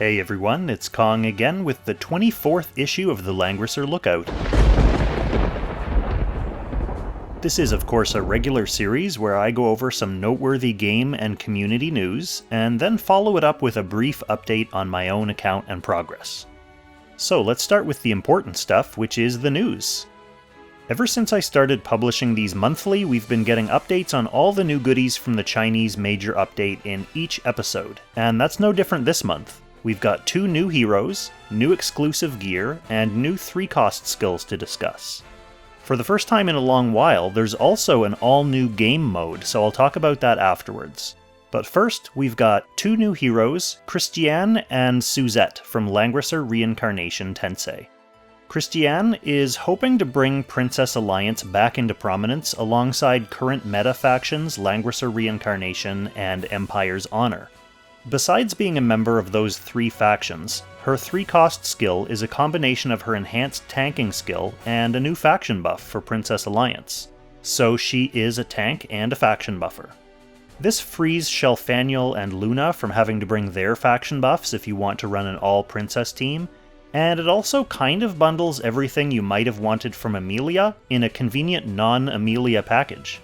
Hey everyone, it's Kong again with the 24th issue of the Langrisser Lookout. This is of course a regular series where I go over some noteworthy game and community news, and then follow it up with a brief update on my own account and progress. So let's start with the important stuff, which is the news. Ever since I started publishing these monthly, we've been getting updates on all the new goodies from the Chinese major update in each episode, and that's no different this month. We've got 2 new heroes, new exclusive gear, and new 3-cost skills to discuss. For the first time in a long while, there's also an all-new game mode, so I'll talk about that afterwards. But first, we've got 2 new heroes, Christiane and Suzette from Langrisser Reincarnation Tensei. Christiane is hoping to bring Princess Alliance back into prominence alongside current meta factions Langrisser Reincarnation and Empire's Honor. Besides being a member of those 3 factions, her 3-cost skill is a combination of her enhanced tanking skill and a new faction buff for Princess Alliance. So she is a tank and a faction buffer. This frees Shelfaniel and Luna from having to bring their faction buffs if you want to run an all-princess team, and it also kind of bundles everything you might have wanted from Amelia in a convenient non-Amelia package.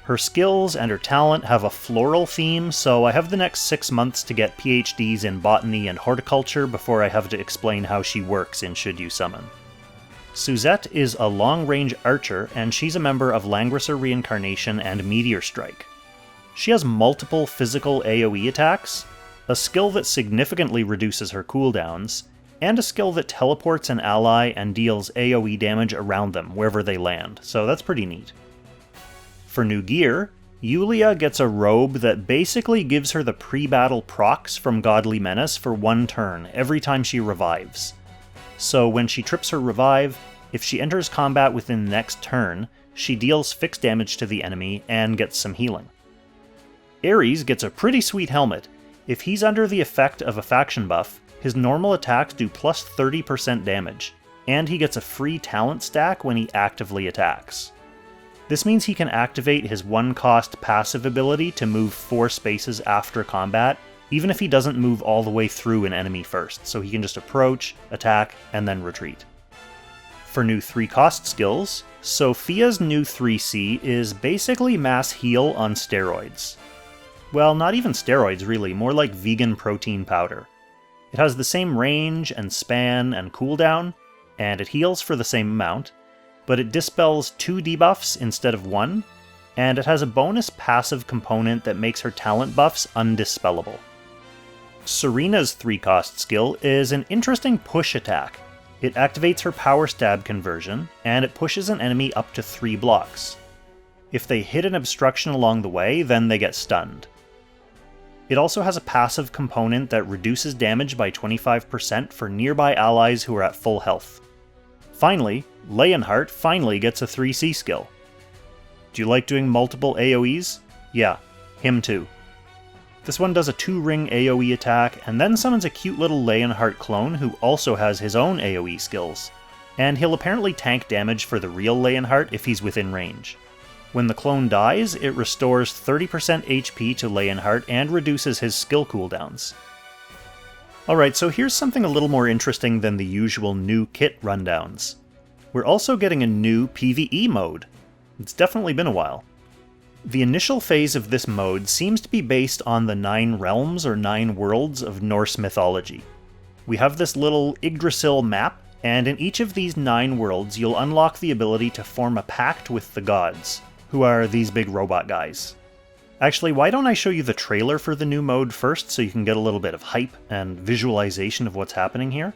Her skills and her talent have a floral theme, so I have the next 6 months to get PhDs in botany and horticulture before I have to explain how she works in Should You Summon. Suzette is a long-range archer, and she's a member of Langrisser Reincarnation and Meteor Strike. She has multiple physical AoE attacks, a skill that significantly reduces her cooldowns, and a skill that teleports an ally and deals AoE damage around them wherever they land, so that's pretty neat. For new gear, Yulia gets a robe that basically gives her the pre-battle procs from Godly Menace for 1 turn every time she revives. So when she trips her revive, if she enters combat within the next turn, she deals fixed damage to the enemy and gets some healing. Ares gets a pretty sweet helmet. If he's under the effect of a faction buff, his normal attacks do plus 30% damage, and he gets a free talent stack when he actively attacks. This means he can activate his 1-cost passive ability to move 4 spaces after combat, even if he doesn't move all the way through an enemy first, so he can just approach, attack, and then retreat. For new 3-cost skills, Sophia's new 3C is basically mass heal on steroids. Well, not even steroids really, more like vegan protein powder. It has the same range and span and cooldown, and it heals for the same amount, but it dispels 2 debuffs instead of 1, and it has a bonus passive component that makes her talent buffs undispellable. Serena's 3-cost skill is an interesting push attack. It activates her power stab conversion, and it pushes an enemy up to 3 blocks. If they hit an obstruction along the way, then they get stunned. It also has a passive component that reduces damage by 25% for nearby allies who are at full health. Finally, Leonhardt finally gets a 3C skill. Do you like doing multiple AoEs? Yeah, him too. This one does a 2-ring AoE attack, and then summons a cute little Leonhardt clone who also has his own AoE skills. And he'll apparently tank damage for the real Leonhardt if he's within range. When the clone dies, it restores 30% HP to Leonhardt and reduces his skill cooldowns. Alright, so here's something a little more interesting than the usual new kit rundowns. We're also getting a new PvE mode. It's definitely been a while. The initial phase of this mode seems to be based on the 9 realms or 9 worlds of Norse mythology. We have this little Yggdrasil map, and in each of these 9 worlds you'll unlock the ability to form a pact with the gods, who are these big robot guys. Actually, why don't I show you the trailer for the new mode first so you can get a little bit of hype and visualization of what's happening here?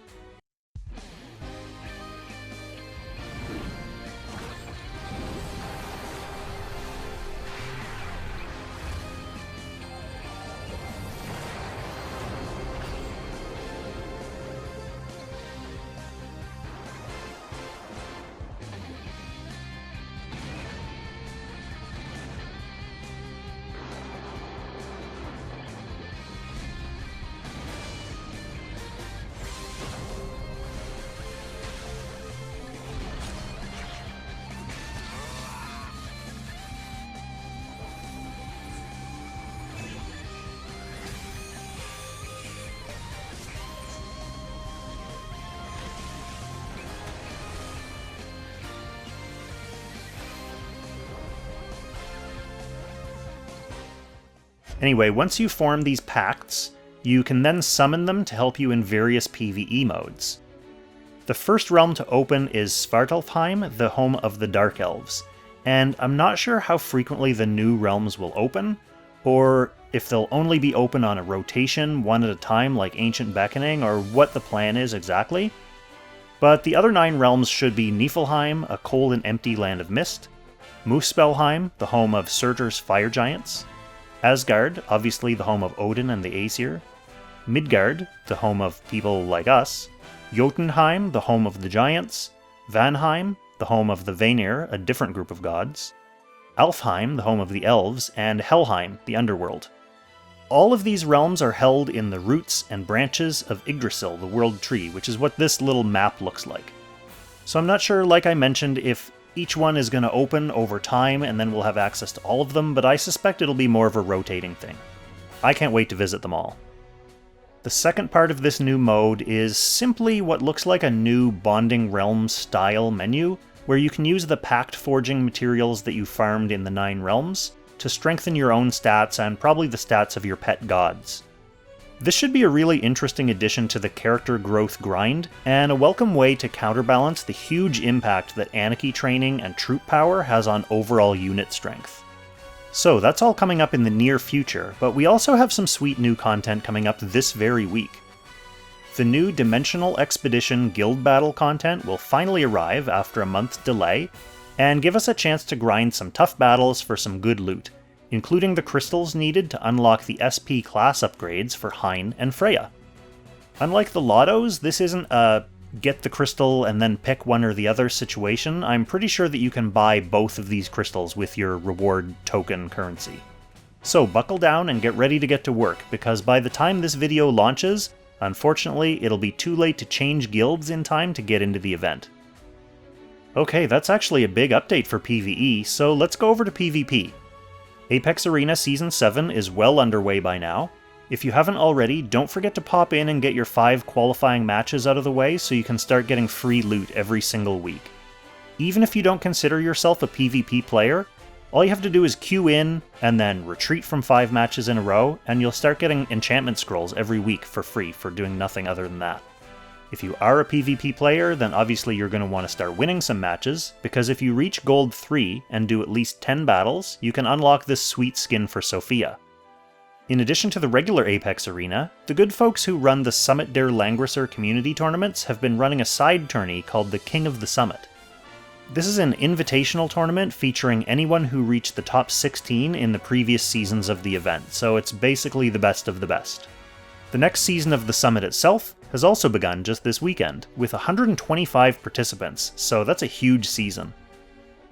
Anyway, once you form these pacts, you can then summon them to help you in various PvE modes. The first realm to open is Svartalfheim, the home of the Dark Elves, and I'm not sure how frequently the new realms will open, or if they'll only be open on a rotation, one at a time like Ancient Beckoning, or what the plan is exactly. But the other 9 realms should be Niflheim, a cold and empty land of mist, Muspelheim, the home of Surtur's fire giants, Asgard, obviously the home of Odin and the Aesir, Midgard, the home of people like us, Jotunheim, the home of the giants, Vanheim, the home of the Vanir, a different group of gods, Alfheim, the home of the elves, and Helheim, the underworld. All of these realms are held in the roots and branches of Yggdrasil, the world tree, which is what this little map looks like. So I'm not sure, like I mentioned, if each one is going to open over time and then we'll have access to all of them, but I suspect it'll be more of a rotating thing. I can't wait to visit them all. The second part of this new mode is simply what looks like a new Bonding Realms style menu, where you can use the pact forging materials that you farmed in the 9 realms to strengthen your own stats and probably the stats of your pet gods. This should be a really interesting addition to the character growth grind, and a welcome way to counterbalance the huge impact that Anarchy training and troop power has on overall unit strength. So that's all coming up in the near future, but we also have some sweet new content coming up this very week. The new Dimensional Expedition Guild Battle content will finally arrive after a month's delay, and give us a chance to grind some tough battles for some good loot, including the crystals needed to unlock the SP class upgrades for Hein and Freya. Unlike the Lottos, this isn't a get the crystal and then pick one or the other situation. I'm pretty sure that you can buy both of these crystals with your reward token currency. So buckle down and get ready to get to work, because by the time this video launches, unfortunately, it'll be too late to change guilds in time to get into the event. Okay, that's actually a big update for PvE, so let's go over to PvP. Apex Arena Season 7 is well underway by now. If you haven't already, don't forget to pop in and get your 5 qualifying matches out of the way so you can start getting free loot every single week. Even if you don't consider yourself a PvP player, all you have to do is queue in and then retreat from 5 matches in a row, and you'll start getting enchantment scrolls every week for free for doing nothing other than that. If you are a PvP player, then obviously you're going to want to start winning some matches, because if you reach Gold 3 and do at least 10 battles, you can unlock this sweet skin for Sophia. In addition to the regular Apex Arena, the good folks who run the Summit der Langrisser community tournaments have been running a side tourney called the King of the Summit. This is an invitational tournament featuring anyone who reached the top 16 in the previous seasons of the event, so it's basically the best of the best. The next season of the Summit itself has also begun just this weekend, with 125 participants, so that's a huge season.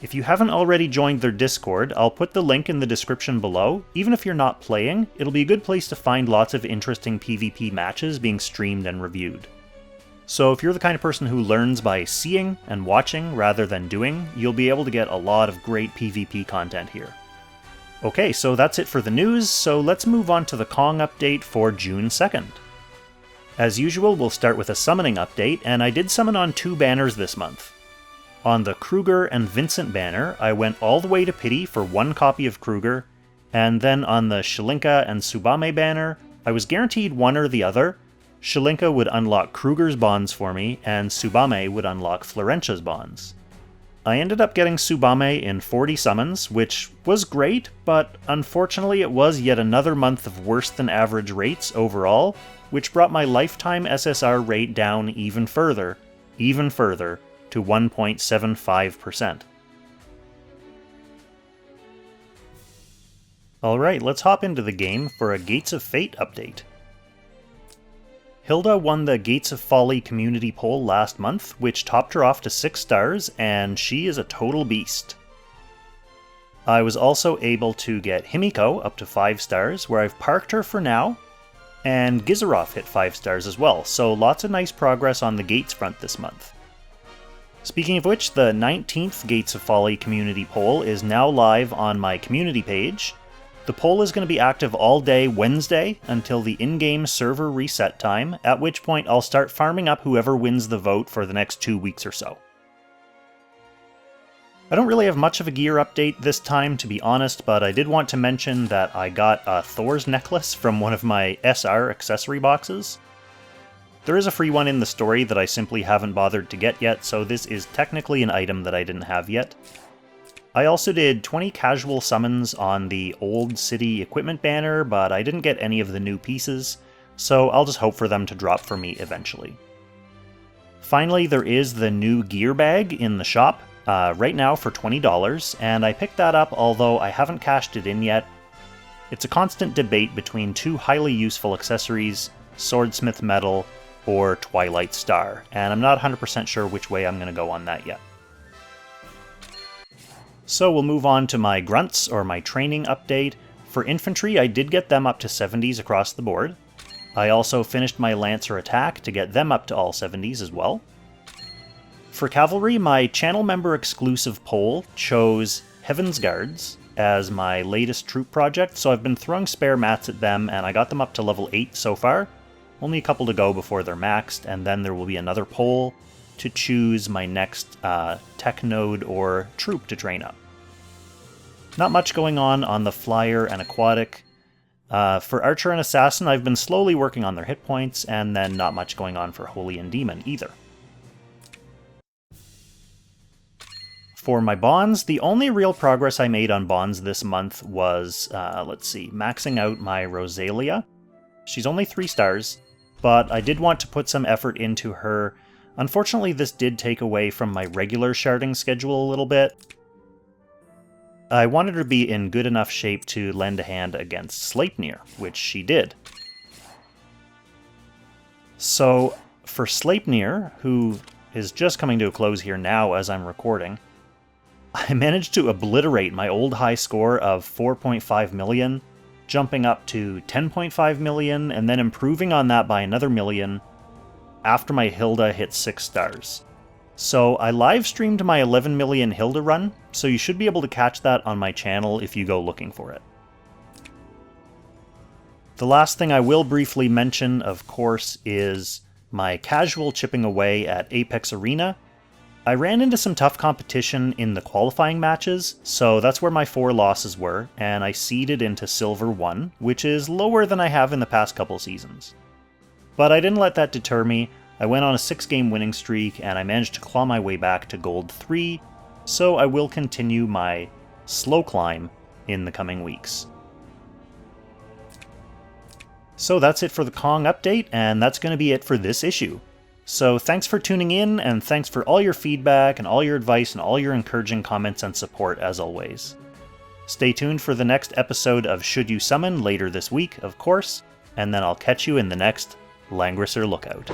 If you haven't already joined their Discord, I'll put the link in the description below. Even if you're not playing, it'll be a good place to find lots of interesting PvP matches being streamed and reviewed. So if you're the kind of person who learns by seeing and watching rather than doing, you'll be able to get a lot of great PvP content here. Okay, so that's it for the news, so let's move on to the Kong update for June 2nd. As usual, we'll start with a summoning update, and I did summon on 2 banners this month. On the Kruger and Vincent banner, I went all the way to Pity for 1 copy of Kruger, and then on the Shilinka and Tsubame banner, I was guaranteed one or the other. Shilinka would unlock Kruger's bonds for me, and Tsubame would unlock Florentia's bonds. I ended up getting Tsubame in 40 summons, which was great, but unfortunately it was yet another month of worse than average rates overall, which brought my lifetime SSR rate down even further, to 1.75%. Alright, let's hop into the game for a Gates of Fate update. Hilda won the Gates of Folly community poll last month, which topped her off to 6 stars, and she is a total beast. I was also able to get Himiko up to 5 stars, where I've parked her for now, and Gizaroff hit 5 stars as well, so lots of nice progress on the Gates front this month. Speaking of which, the 19th Gates of Folly community poll is now live on my community page. The poll is going to be active all day Wednesday until the in-game server reset time, at which point I'll start farming up whoever wins the vote for the next 2 weeks or so. I don't really have much of a gear update this time, to be honest, but I did want to mention that I got a Thor's necklace from one of my SR accessory boxes. There is a free one in the story that I simply haven't bothered to get yet, so this is technically an item that I didn't have yet. I also did 20 casual summons on the Old City equipment banner, but I didn't get any of the new pieces, so I'll just hope for them to drop for me eventually. Finally, there is the new gear bag in the shop, right now for $20, and I picked that up although I haven't cashed it in yet. It's a constant debate between two highly useful accessories, Swordsmith Metal or Twilight Star, and I'm not 100% sure which way I'm going to go on that yet. So we'll move on to my grunts, or my training update. For infantry, I did get them up to 70s across the board. I also finished my Lancer attack to get them up to all 70s as well. For cavalry, my channel member exclusive poll chose Heaven's Guards as my latest troop project, so I've been throwing spare mats at them and I got them up to level 8 so far. Only a couple to go before they're maxed, and then there will be another poll to choose my next tech node or troop to train up. Not much going on the flyer and aquatic. For archer and assassin, I've been slowly working on their hit points, and then not much going on for holy and demon either. For my bonds, the only real progress I made on bonds this month was, maxing out my Rosalia. She's only 3 stars, but I did want to put some effort into her. Unfortunately, this did take away from my regular sharding schedule a little bit. I wanted her to be in good enough shape to lend a hand against Sleipnir, which she did. So, for Sleipnir, who is just coming to a close here now as I'm recording, I managed to obliterate my old high score of 4.5 million, jumping up to 10.5 million, and then improving on that by another million after my Hilda hit 6 stars. So I live streamed my 11 million Hilda run, so you should be able to catch that on my channel if you go looking for it. The last thing I will briefly mention, of course, is my casual chipping away at Apex Arena. I ran into some tough competition in the qualifying matches, so that's where my 4 losses were, and I seeded into Silver 1, which is lower than I have in the past couple seasons. But I didn't let that deter me. I went on a 6-game winning streak, and I managed to claw my way back to Gold 3, so I will continue my slow climb in the coming weeks. So that's it for the Kong update, and that's going to be it for this issue. So thanks for tuning in, and thanks for all your feedback and all your advice and all your encouraging comments and support as always. Stay tuned for the next episode of Should You Summon later this week, of course, and then I'll catch you in the next Langrisser Lookout.